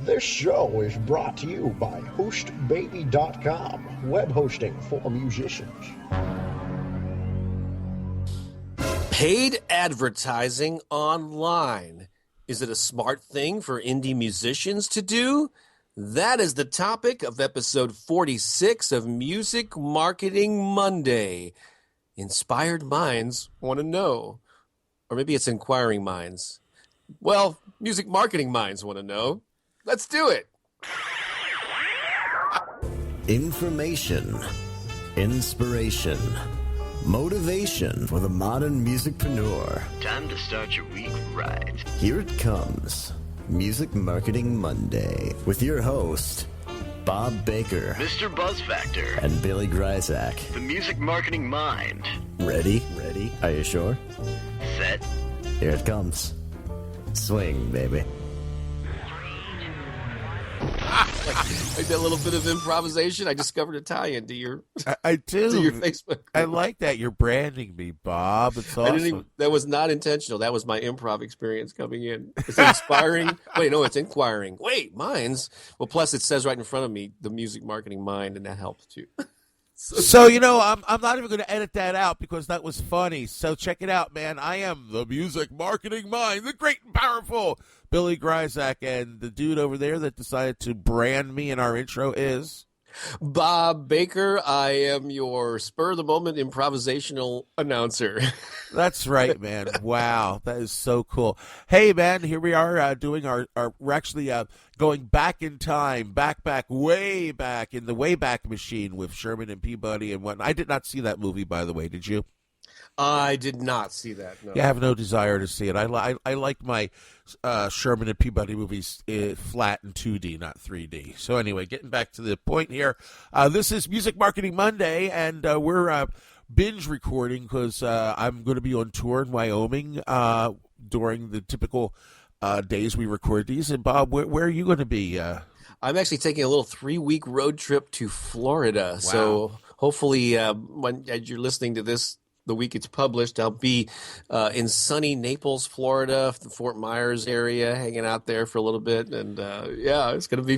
This show is brought to you by HostBaby.com, web hosting for musicians. Paid advertising online. Is it a smart thing for indie musicians to do? That is the topic of episode 46 of Music Marketing Monday. Inspired minds want to know. Or maybe it's inquiring minds. Well, music marketing minds want to know. Let's do it. Information, inspiration, motivation for the modern musicpreneur. Time to start your week right. Here it comes, Music Marketing Monday, with your host, Bob Baker, Mr. Buzz Factor, and Billy Gryzak. The Music Marketing Mind. Ready? Are you sure? Set. Here it comes. Swing, baby. Like that little bit of improvisation, I discovered a tie-in to your I do. to your Facebook. I like that. You're branding me, Bob. It's awesome. That was not intentional. That was my improv experience coming in. It's inspiring. Wait, no, it's inquiring. Wait, minds. Well, plus it says right in front of me, the Music Marketing Mind, and that helps too. So, I'm not even going to edit that out because that was funny. So check it out, man. I am the Music Marketing Mind, the great and powerful Billy Gryzak, and the dude over there that decided to brand me in our intro is Bob Baker. I am your spur-of-the-moment improvisational announcer. That's right, man. Wow, that is so cool. Hey, man, here we are doing we're actually going back in time, way back in the Wayback Machine with Sherman and Peabody and whatnot. I did not see that movie, by the way. Did you? I did not see that. No. Yeah, I have no desire to see it. I like my Sherman and Peabody movies flat in 2D, not 3D. So anyway, getting back to the point here, this is Music Marketing Monday, and we're binge recording because I'm going to be on tour in Wyoming during the typical days we record these. And Bob, where are you going to be? I'm actually taking a little 3-week road trip to Florida. Wow. So hopefully when as you're listening to this, the week it's published, I'll be in sunny Naples, Florida, the Fort Myers area, hanging out there for a little bit, and it's gonna be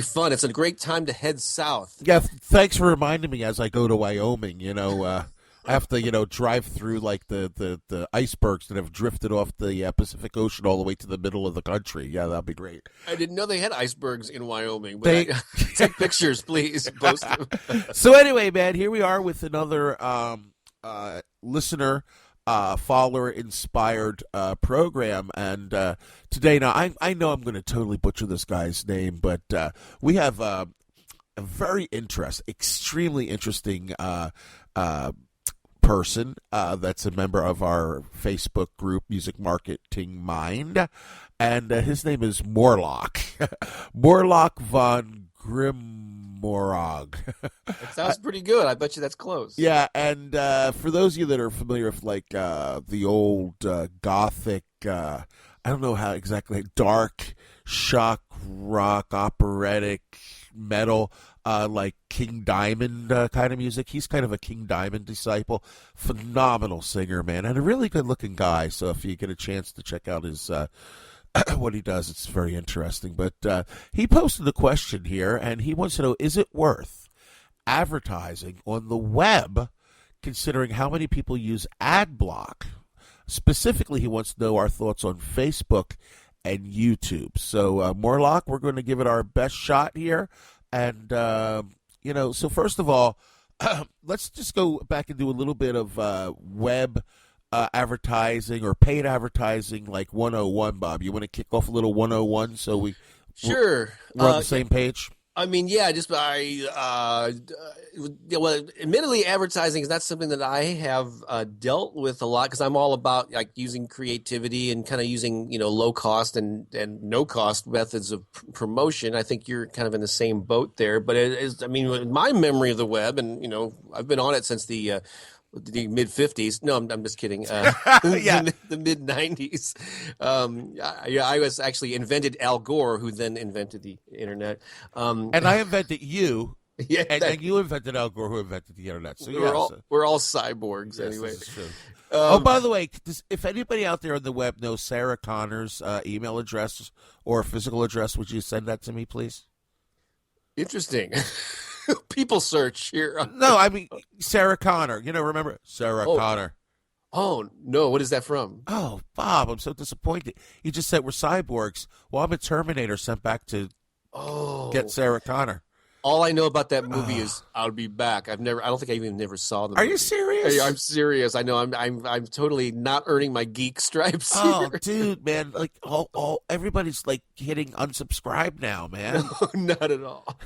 fun. It's a great time to head south. Yeah, thanks for reminding me as I go to Wyoming. I have to drive through like the icebergs that have drifted off the Pacific Ocean all the way to the middle of the country. Yeah, that'd be great. I didn't know they had icebergs in Wyoming. But take pictures, please. Post them. So anyway, man, here we are with another listener, follower inspired program, and today, now I know I'm going to totally butcher this guy's name, but we have a very extremely interesting person that's a member of our Facebook group, Music Marketing Mind, and his name is Morlock. Morlock von Grimorog. That sounds pretty good. I bet you that's close. Yeah, and for those of you that are familiar with like the old gothic, I don't know how exactly, dark shock rock, operatic metal, like King Diamond kind of music. He's kind of a King Diamond disciple. Phenomenal singer, man, and a really good-looking guy. So if you get a chance to check out his what he does, it's very interesting. But he posted a question here, and he wants to know, is it worth advertising on the web, considering how many people use ad block? Specifically, he wants to know our thoughts on Facebook and YouTube. So, Morlock, we're going to give it our best shot here. And, so first of all, let's just go back and do a little bit of web advertising or paid advertising, like 101, Bob. You want to kick off a little 101 so we're on the same page? I mean, yeah, admittedly, advertising is not something that I have dealt with a lot because I'm all about like using creativity and kind of using, low cost and no cost methods of promotion. I think you're kind of in the same boat there. But my memory of the web, and, I've been on it since the mid 50s. No, I'm just kidding. The mid 90s. I was actually invented Al Gore, who then invented the internet. And I invented you, Yeah, and you invented Al Gore, who invented the internet. So we're all cyborgs yes, anyway. This is true. Oh, by the way, if anybody out there on the web knows Sarah Connor's email address or physical address, would you send that to me, please? Interesting. People search here. No, I mean Sarah Connor. Remember Sarah Connor? Oh no, what is that from? Oh, Bob, I'm so disappointed. You just said we're cyborgs. Well, I'm a Terminator sent back to get Sarah Connor. All I know about that movie is I'll be back. I don't think I even never saw the movie. Are you serious? I'm serious. I know I'm totally not earning my geek stripes. Oh, here. dude, man! Like all everybody's like hitting unsubscribe now, man. No, not at all.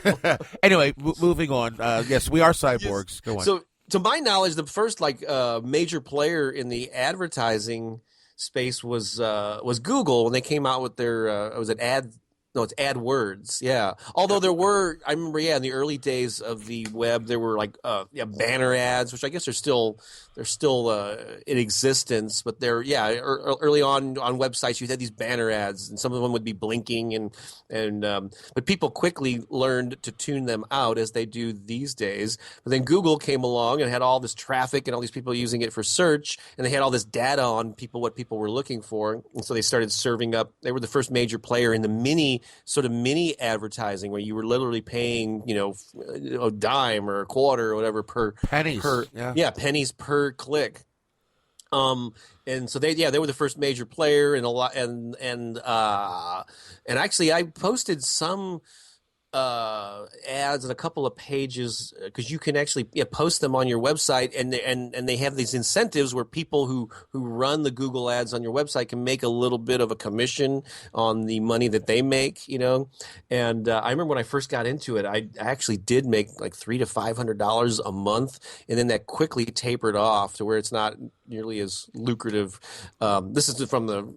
Anyway, moving on. Yes, we are cyborgs. Yes. Go on. So, to my knowledge, the first major player in the advertising space was Google when they came out with their it's AdWords, yeah. Although I remember, in the early days of the web, there were banner ads, which I guess are still in existence. But early on websites, you had these banner ads, and some of them would be blinking, but people quickly learned to tune them out as they do these days. But then Google came along and had all this traffic and all these people using it for search, and they had all this data on what people were looking for, and so they started serving up. They were the first major player in the mini advertising, where you were literally paying a dime or a quarter or whatever per pennies pennies per click. And so they were the first major player, and actually I posted some ads and a couple of pages because you can actually post them on your website, and they have these incentives where people who run the Google ads on your website can make a little bit of a commission on the money that they make, And I remember when I first got into it, I actually did make like $300 to $500 a month, and then that quickly tapered off to where it's not nearly as lucrative. This is from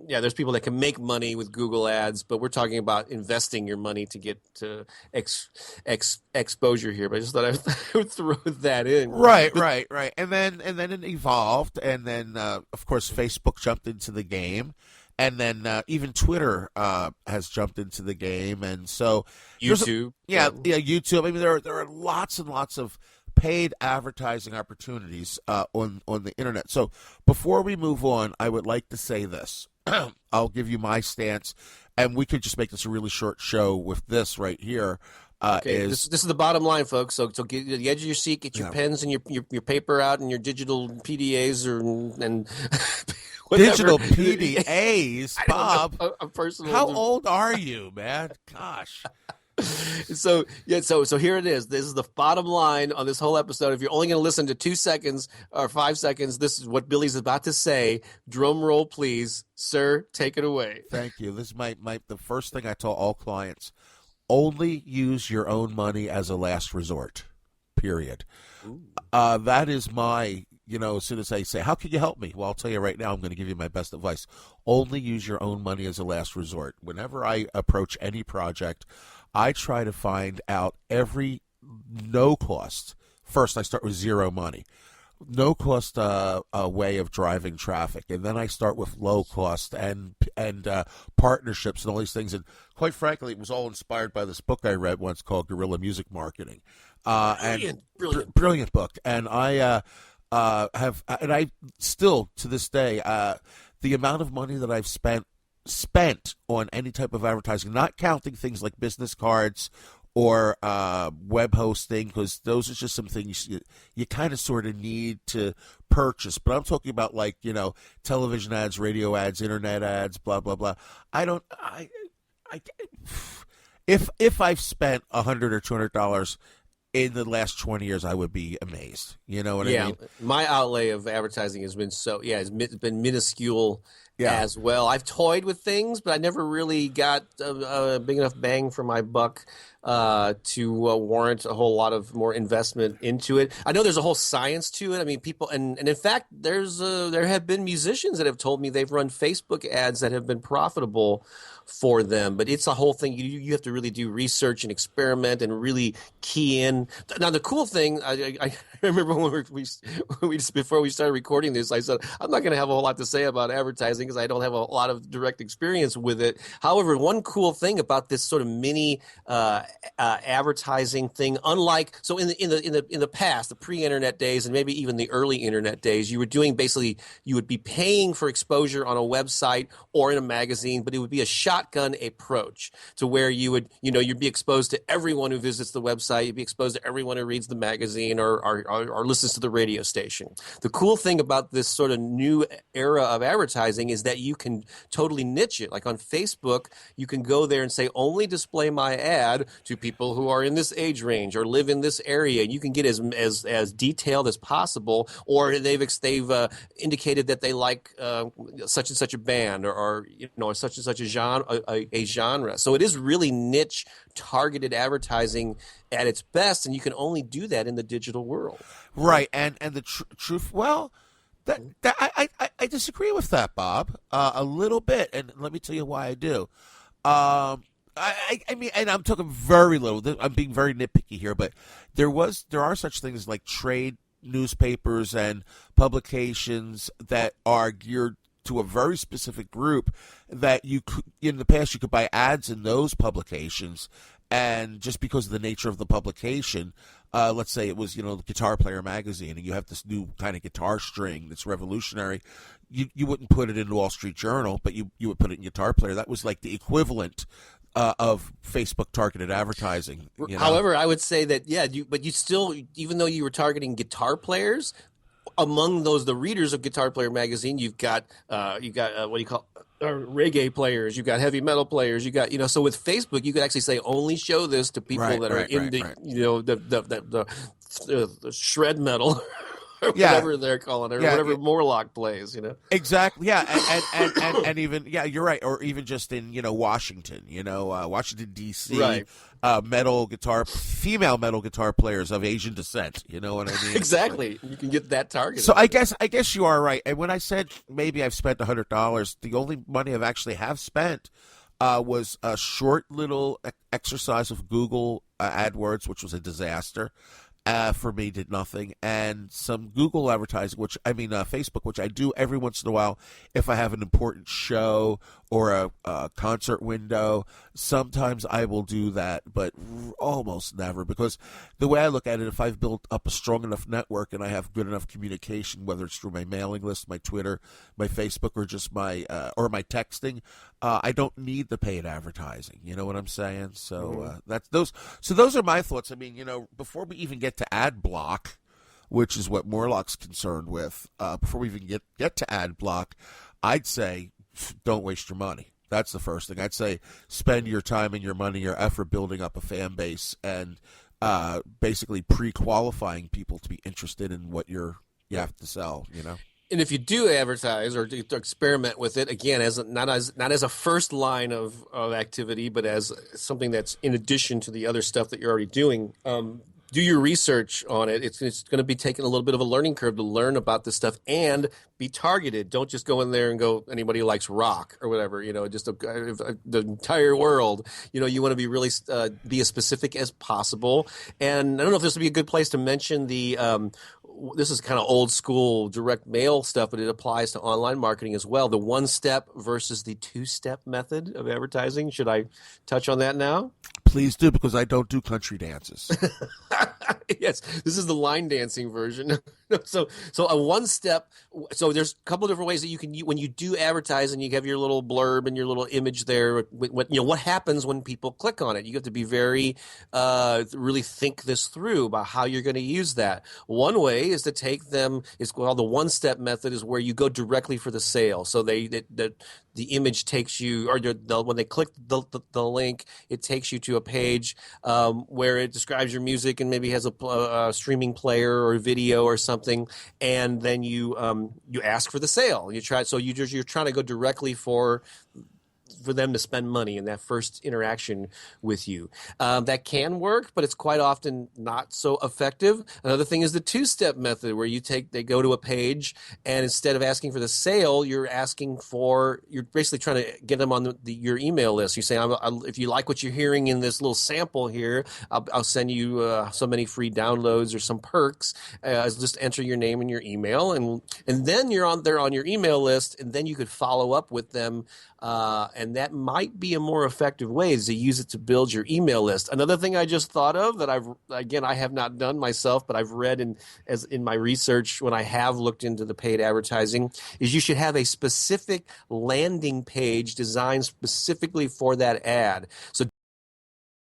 there's people that can make money with Google ads, but we're talking about investing your money to get to exposure here. But I just thought I would throw that in. Right. And then it evolved, and then of course Facebook jumped into the game, and then even Twitter has jumped into the game, and so YouTube. YouTube. I mean, there are lots and lots of paid advertising opportunities on the internet. So before we move on, I would like to say this. I'll give you my stance, and we could just make this a really short show with this right here. This is the bottom line, folks. So get to the edge of your seat, get your pens and your paper out, and your digital PDAs and digital PDAs, Bob. How old old are you, man? Gosh. So here it is. This is the bottom line on this whole episode. If you're only going to listen to 2 seconds or 5 seconds, this is what Billy's about to say. Drum roll, please, sir. Take it away. Thank you. This is the first thing I tell all clients: only use your own money as a last resort. Period. That is my. As soon as I say, how can you help me? Well, I'll tell you right now, I'm going to give you my best advice. Only use your own money as a last resort. Whenever I approach any project, I try to find out every no-cost. First, I start with zero money. No-cost way of driving traffic. And then I start with low-cost and partnerships and all these things. And quite frankly, it was all inspired by this book I read once called Guerrilla Music Marketing. Brilliant book. And I I still to this day the amount of money that I've spent on any type of advertising, not counting things like business cards or web hosting, because those are just some things you kind of sort of need to purchase. But I'm talking about television ads, radio ads, internet ads, blah blah blah. If I've spent $100 or $200 in the last 20 years, I would be amazed. You know what I mean? My outlay of advertising has been it's been minuscule as well. I've toyed with things, but I never really got a big enough bang for my buck to warrant a whole lot of more investment into it. I know there's a whole science to it. I mean, people, and in fact, there have been musicians that have told me they've run Facebook ads that have been profitable for them, but it's a whole thing. You have to really do research and experiment and really key in. Now, the cool thing, I remember when we before we started recording this, I said I'm not going to have a whole lot to say about advertising. because I don't have a lot of direct experience with it. However, one cool thing about this sort of mini advertising thing, unlike so in the past, the pre-internet days, and maybe even the early internet days, you were doing basically you would be paying for exposure on a website or in a magazine, but it would be a shotgun approach to where you'd be exposed to everyone who visits the website, you'd be exposed to everyone who reads the magazine or listens to the radio station. The cool thing about this sort of new era of advertising is that you can totally niche it. Like on Facebook, you can go there and say, only display my ad to people who are in this age range or live in this area. You can get as detailed as possible, or they've indicated that they like such and such a band or such and such a genre. So it is really niche targeted advertising at its best, and you can only do that in the digital world. Right, and the truth. Well, I disagree with that, Bob, a little bit, and let me tell you why I do. I mean, and I'm talking very little. I'm being very nitpicky here, but there are such things like trade newspapers and publications that are geared to a very specific group that in the past you could buy ads in those publications, and just because of the nature of the publication, let's say it was the Guitar Player magazine, and you have this new kind of guitar string that's revolutionary, you wouldn't put it in the Wall Street Journal, but you would put it in Guitar Player. That was like the equivalent of Facebook targeted advertising. However, I would say that but you still, even though you were targeting guitar players, among the readers of Guitar Player magazine, you've got what do you call reggae players, you've got heavy metal players, you got so with Facebook you could actually say only show this to people that are the shred metal. Or whatever they're calling it, or whatever Morlock plays, Exactly, yeah, and even you're right, or even just in Washington, Washington D.C., right. female metal guitar players of Asian descent. You know what I mean? Exactly, you can get that target. So I guess you are right. And when I said maybe I've spent $100, the only money I've actually have spent was a short little exercise of Google AdWords, which was a disaster. For me, did nothing, and some Google advertising, Facebook, which I do every once in a while if I have an important show or a concert window. Sometimes I will do that, but almost never, because the way I look at it, if I've built up a strong enough network and I have good enough communication, whether it's through my mailing list, my Twitter, my Facebook, or just my texting, I don't need the paid advertising. You know what I'm saying? So those are my thoughts. I mean, before we even get to ad block, which is what Morlock's concerned with, before we even get to ad block, I'd say don't waste your money. That's the first thing. I'd say spend your time and your money, your effort building up a fan base and basically pre-qualifying people to be interested in what you have to sell, And if you do advertise or to experiment with it, again, not as a first line of activity, but as something that's in addition to the other stuff that you're already doing, do your research on it. It's going to be taking a little bit of a learning curve to learn about this stuff and be targeted. Don't just go in there and go, anybody who likes rock or whatever, just the entire world. You want to be really be as specific as possible. And I don't know if this would be a good place to mention this is kind of old school direct mail stuff, but it applies to online marketing as well. The 1-step versus the 2-step method of advertising. Should I touch on that now? Please do, because I don't do country dances. Yes, this is the line dancing version. So a 1-step. So there's a couple of different ways that you can, when you do advertise and you have your little blurb and your little image there. What happens when people click on it? You have to be very, really think this through about how you're going to use that. One way is to take them. It's called the 1-step method, is where you go directly for the sale. So the image takes you, or when they click the link, it takes you to a page where it describes your music and maybe has a streaming player or video or something, and then you ask for the sale. You're trying to go directly for for them to spend money in that first interaction with you. That can work, but it's quite often not so effective. Another thing is the two-step method, where they go to a page, and instead of asking for the sale, you're basically trying to get them on your email list. You're saying, if you like what you're hearing in this little sample here, I'll send you so many free downloads or some perks. Just enter your name and your email, and then they're on your email list, and then you could follow up with them. And that might be a more effective way, is to use it to build your email list. Another thing I just thought of that I have not done myself, but I've read in my research when I have looked into the paid advertising, is you should have a specific landing page designed specifically for that ad. So